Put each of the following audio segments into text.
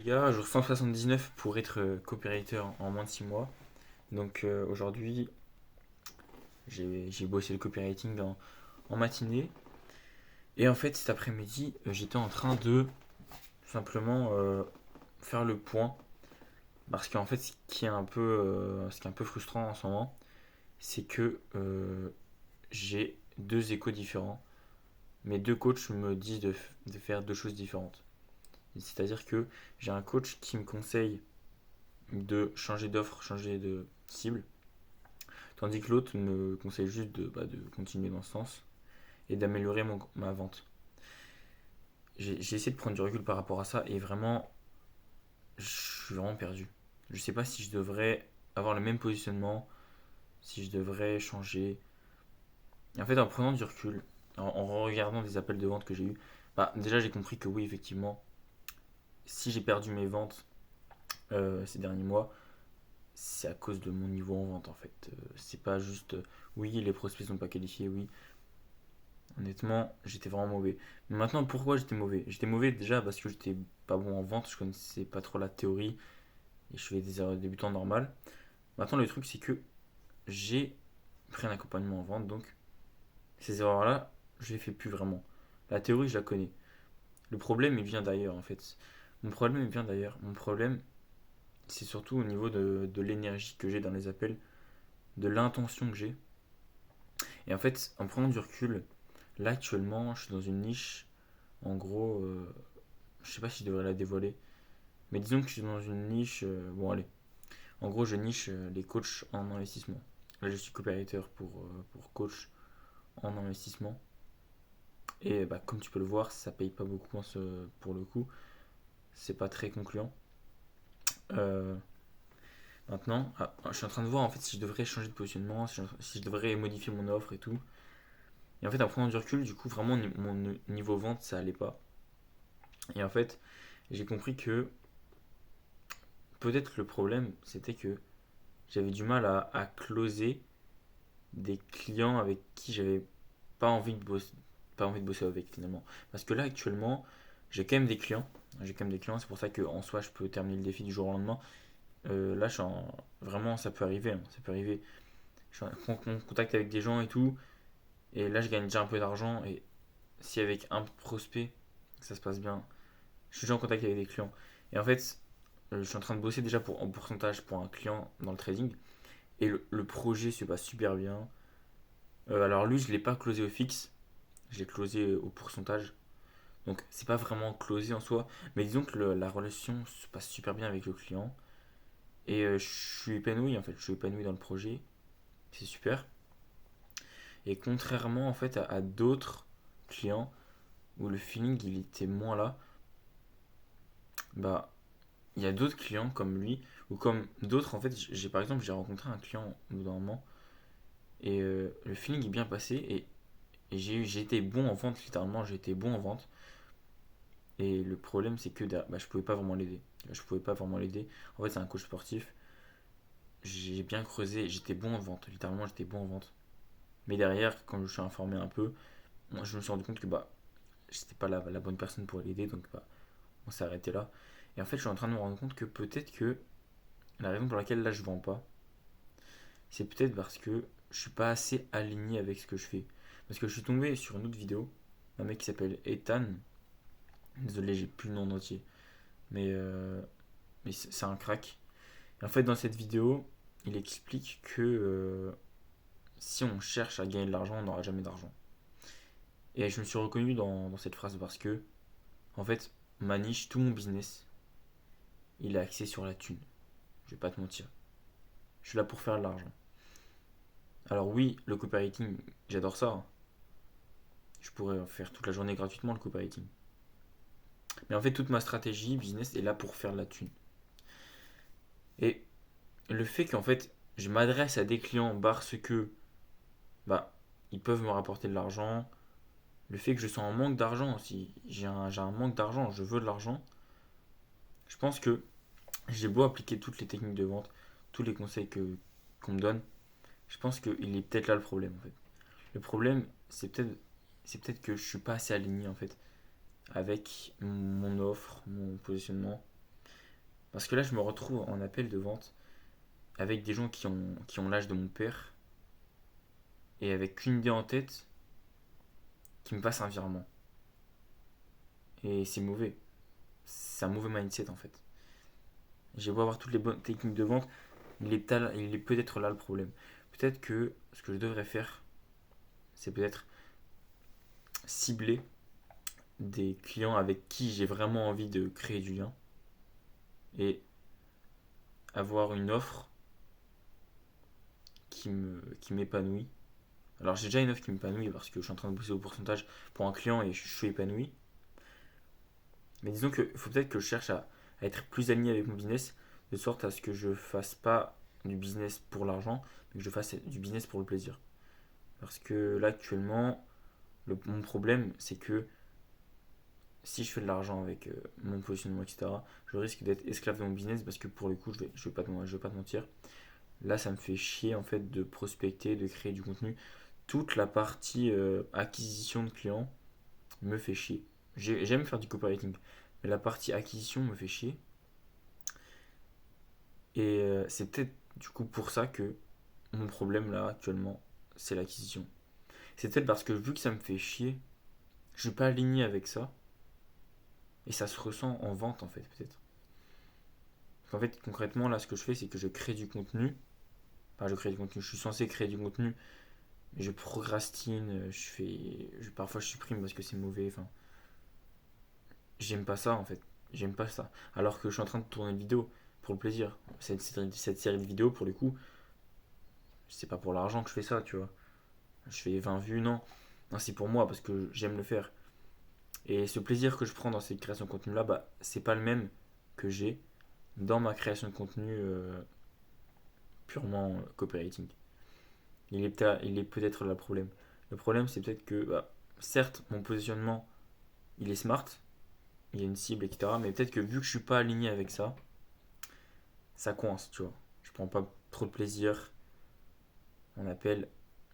gars, jour 179 pour être copywriter en moins de 6 mois. Donc aujourd'hui, j'ai bossé le copywriting en matinée. Et en fait, cet après-midi, j'étais en train de tout simplement faire le point. Parce qu'en fait, ce qui est un peu frustrant en ce moment, c'est que j'ai deux échos différents. Mes deux coachs me disent de faire deux choses différentes. C'est-à-dire que j'ai un coach qui me conseille de changer d'offre, changer de cible, tandis que l'autre me conseille juste de continuer dans ce sens et d'améliorer ma vente. J'ai essayé de prendre du recul par rapport à ça et vraiment, je suis vraiment perdu. Je sais pas si je devrais avoir le même positionnement, si je devrais changer. Et en fait, en prenant du recul, en regardant des appels de vente que j'ai eu, bah, déjà j'ai compris que oui, effectivement, si j'ai perdu mes ventes ces derniers mois, c'est à cause de mon niveau en vente en fait. C'est pas juste oui, les prospects sont pas qualifiés, oui. Honnêtement, j'étais vraiment mauvais. Mais maintenant, pourquoi j'étais mauvais? J'étais mauvais déjà parce que j'étais pas bon en vente, je connaissais pas trop la théorie et je faisais des erreurs de débutant normales. Maintenant, le truc, c'est que j'ai pris un accompagnement en vente, donc ces erreurs-là, je les fais plus vraiment. La théorie, je la connais. Le problème, il vient d'ailleurs en fait. Mon problème, il vient d'ailleurs. Mon problème, c'est surtout au niveau de l'énergie que j'ai dans les appels, de l'intention que j'ai. Et en fait, en prenant du recul, là actuellement, je suis dans une niche. En gros, je sais pas si je devrais la dévoiler, mais disons que je suis dans une niche. Bon, allez. En gros, je niche les coachs en investissement. Là, je suis copywriter pour coach en investissement. Et bah, comme tu peux le voir, ça paye pas beaucoup pour le coup. C'est pas très concluant. Euh, Maintenant, je suis en train de voir en fait si je devrais changer de positionnement, si je devrais modifier mon offre et tout. Et en fait, en prenant du recul, du coup, vraiment, mon niveau vente, ça allait pas. Et en fait, j'ai compris que peut-être le problème, c'était que j'avais du mal à closer des clients avec qui j'avais pas envie de bosser avec finalement. Parce que là, actuellement, j'ai quand même des clients. J'ai quand même des clients, c'est pour ça qu'en soi, je peux terminer le défi du jour au lendemain. Là, vraiment, ça peut arriver, hein, ça peut arriver. Je suis en contact avec des gens et tout. Et là, je gagne déjà un peu d'argent. Et si avec un prospect, ça se passe bien, je suis déjà en contact avec des clients. Et en fait, je suis en train de bosser déjà en pourcentage pour un client dans le trading. Et le projet se passe super bien. Alors lui, je ne l'ai pas closé au fixe. Je l'ai closé au pourcentage. Donc c'est pas vraiment closé en soi. Mais disons que la relation se passe super bien avec le client. Et je suis épanoui en fait. Je suis épanoui dans le projet. C'est super. Et contrairement en fait à d'autres clients où le feeling il était moins là, bah il y a d'autres clients comme lui ou comme d'autres en fait. J'ai par exemple j'ai rencontré un client au bout d'un moment et le feeling est bien passé et j'ai été bon en vente littéralement. J'ai été bon en vente. Et le problème, c'est que bah, je pouvais pas vraiment l'aider. Je pouvais pas vraiment l'aider. En fait, c'est un coach sportif. J'ai bien creusé. J'étais bon en vente. Littéralement, j'étais bon en vente. Mais derrière, quand je me suis informé un peu, je me suis rendu compte que bah, j'étais pas la bonne personne pour l'aider. Donc, bah, on s'est arrêté là. Et en fait, je suis en train de me rendre compte que peut-être que la raison pour laquelle là, je vends pas, c'est peut-être parce que je suis pas assez aligné avec ce que je fais. Parce que je suis tombé sur une autre vidéo d'un mec qui s'appelle Ethan. Désolé, j'ai plus le nom entier. Mais, mais c'est un crack. Et en fait, dans cette vidéo, il explique que si on cherche à gagner de l'argent, on n'aura jamais d'argent. Et je me suis reconnu dans cette phrase parce que, en fait, ma niche, tout mon business, il est axé sur la thune. Je vais pas te mentir. Je suis là pour faire de l'argent. Alors oui, le copywriting, j'adore ça, hein. Je pourrais faire toute la journée gratuitement le copywriting. Mais en fait, toute ma stratégie business est là pour faire de la thune. Et le fait qu'en fait, je m'adresse à des clients parce que, bah, ils peuvent me rapporter de l'argent, le fait que je sois en manque d'argent, si j'ai un manque d'argent, je veux de l'argent, je pense que j'ai beau appliquer toutes les techniques de vente, tous les conseils qu'on me donne, je pense qu'il est peut-être là le problème en fait. Le problème, c'est peut-être que je suis pas assez aligné en fait avec mon offre, mon positionnement. Parce que là, je me retrouve en appel de vente avec des gens qui ont l'âge de mon père et avec qu'une idée en tête qui me passe un virement. Et c'est mauvais. C'est un mauvais mindset en fait. J'ai beau avoir toutes les bonnes techniques de vente, il est peut-être là le problème. Peut-être que ce que je devrais faire, c'est peut-être cibler des clients avec qui j'ai vraiment envie de créer du lien et avoir une offre qui m'épanouit. Alors j'ai déjà une offre qui m'épanouit parce que je suis en train de bosser au pourcentage pour un client et je suis épanoui. Mais disons qu'il faut peut-être que je cherche à être plus aligné avec mon business, de sorte à ce que je fasse pas du business pour l'argent, mais que je fasse du business pour le plaisir. Parce que là actuellement, mon problème c'est que si je fais de l'argent avec mon positionnement, etc., je risque d'être esclave de mon business parce que pour le coup, je vais pas te mentir, là ça me fait chier en fait de prospecter, de créer du contenu. Toute la partie acquisition de clients me fait chier. J'aime faire du copywriting, mais la partie acquisition me fait chier. Et c'est peut-être du coup pour ça que mon problème là actuellement, c'est l'acquisition. C'est peut-être parce que vu que ça me fait chier, je suis pas aligné avec ça. Et ça se ressent en vente en fait peut-être. En fait concrètement là ce que je fais c'est que je crée du contenu. Enfin je crée du contenu, je suis censé créer du contenu. Mais je procrastine, parfois je supprime parce que c'est mauvais. Enfin, j'aime pas ça en fait. J'aime pas ça. Alors que je suis en train de tourner une vidéo pour le plaisir. Cette série de vidéos pour le coup, c'est pas pour l'argent que je fais ça, tu vois. Je fais 20 vues, non. Non, c'est pour moi parce que j'aime le faire. Et ce plaisir que je prends dans cette création de contenu là, bah, c'est pas le même que j'ai dans ma création de contenu purement copywriting. Il est peut-être là le problème. Le problème, c'est peut-être que, bah, certes, mon positionnement, il est smart, il y a une cible, etc. Mais peut-être que vu que je suis pas aligné avec ça, ça coince, tu vois. Je prends pas trop de plaisir. On appelle,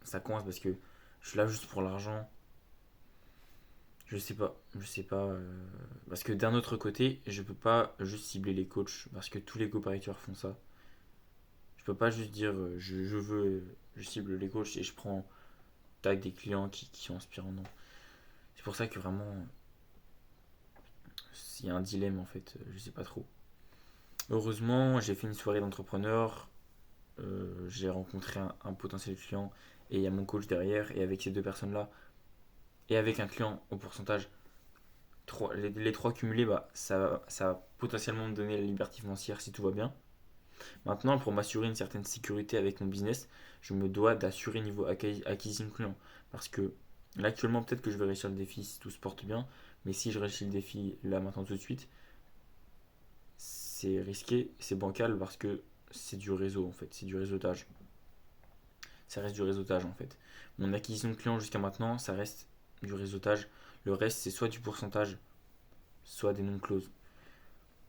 ça coince parce que je suis là juste pour l'argent. Je sais pas. Parce que d'un autre côté, je peux pas juste cibler les coachs parce que tous les copywriters font ça. Je peux pas juste dire je veux, je cible les coachs et je prends tac des clients qui sont inspirants. Non. C'est pour ça que vraiment, il y a un dilemme en fait, je sais pas trop. Heureusement, j'ai fait une soirée d'entrepreneur, j'ai rencontré un potentiel client et il y a mon coach derrière. Et avec ces deux personnes-là, et avec un client au pourcentage, les trois cumulés, bah, ça va potentiellement me donner la liberté financière si tout va bien. Maintenant, pour m'assurer une certaine sécurité avec mon business, je me dois d'assurer niveau acquisition de clients. Parce que là, actuellement, peut-être que je vais réussir le défi si tout se porte bien. Mais si je réussis le défi là, maintenant, tout de suite, c'est risqué, c'est bancal parce que c'est du réseau en fait, c'est du réseautage. Ça reste du réseautage en fait. Mon acquisition de clients jusqu'à maintenant, ça reste du réseautage. Le reste, c'est soit du pourcentage, soit des non-closes.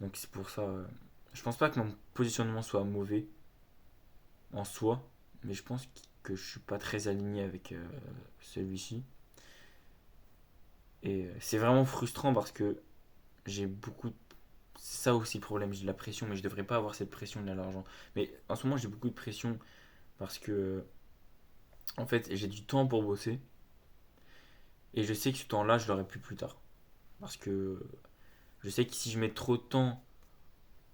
Donc c'est pour ça. Je pense pas que mon positionnement soit mauvais en soi, mais je pense que je suis pas très aligné avec celui-ci. Et c'est vraiment frustrant parce que j'ai beaucoup. C'est ça aussi le problème, j'ai de la pression, mais je devrais pas avoir cette pression de l'argent. Mais en ce moment, j'ai beaucoup de pression parce que, en fait, j'ai du temps pour bosser et je sais que ce temps-là, je l'aurai plus tard. Parce que je sais que si je mets trop de temps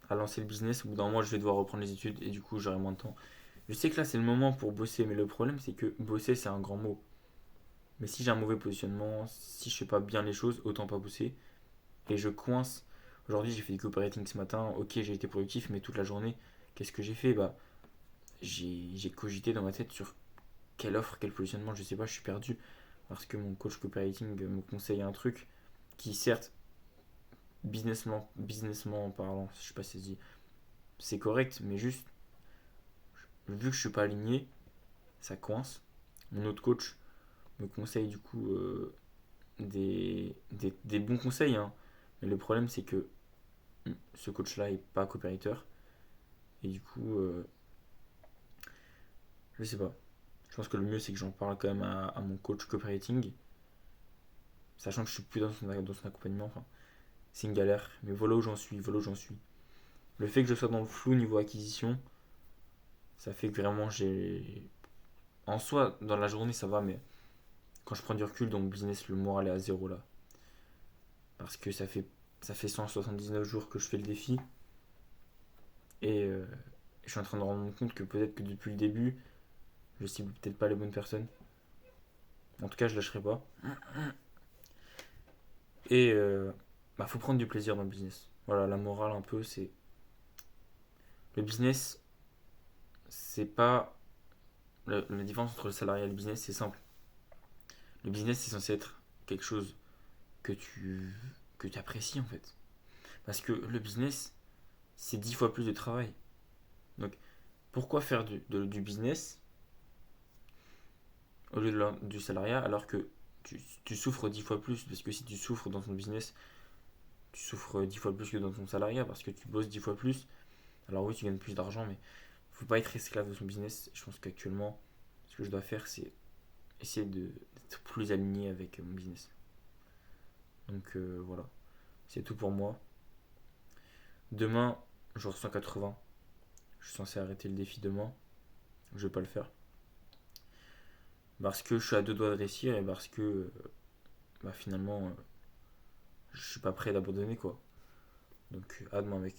à lancer le business, au bout d'un mois, je vais devoir reprendre les études et du coup, j'aurai moins de temps. Je sais que là, c'est le moment pour bosser, mais le problème, c'est que bosser, c'est un grand mot. Mais si j'ai un mauvais positionnement, si je fais pas bien les choses, autant pas bosser. Et je coince. Aujourd'hui, j'ai fait du copywriting ce matin. Ok, j'ai été productif, mais toute la journée, qu'est-ce que j'ai fait? Bah, j'ai cogité dans ma tête sur quelle offre, quel positionnement, je sais pas, je suis perdu. Parce que mon coach copywriting me conseille un truc qui, certes, businessment parlant, je sais pas si ça se dit, c'est correct, mais juste, vu que je suis pas aligné, ça coince. Mon autre coach me conseille du coup des bons conseils, hein. Mais le problème, c'est que ce coach-là est pas copywriter. Et du coup, je sais pas. Je pense que le mieux, c'est que j'en parle quand même à mon coach copywriting. Sachant que je suis plus dans son accompagnement. Enfin, c'est une galère. Mais voilà où j'en suis. Voilà où j'en suis. le fait que je sois dans le flou niveau acquisition, ça fait que vraiment j'ai. En soi, dans la journée, ça va, mais quand je prends du recul dans mon business, le moral est à zéro là. Parce que ça fait 179 jours que je fais le défi. Et je suis en train de me rendre compte que peut-être que depuis le début, je cible peut-être pas les bonnes personnes. En tout cas, je lâcherai pas. Et faut prendre du plaisir dans le business. Voilà, la morale un peu, c'est. Le business, c'est pas. La différence entre le salariat et le business, c'est simple. Le business, c'est censé être quelque chose que tu apprécies en fait. Parce que le business, c'est 10 fois plus de travail. Donc, pourquoi faire du business au lieu du salariat alors que tu souffres 10 fois plus? Parce que si tu souffres dans ton business, tu souffres 10 fois plus que dans ton salariat parce que tu bosses 10 fois plus. Alors oui, tu gagnes plus d'argent, mais faut pas être esclave de son business. Je pense qu'actuellement, ce que je dois faire, c'est essayer d'être plus aligné avec mon business. Donc voilà, c'est tout pour moi. Demain, jour 180, je suis censé arrêter le défi demain. Je vais pas le faire. Parce que je suis à deux doigts de réussir et parce que finalement, je suis pas prêt d'abandonner quoi. Donc à demain mec.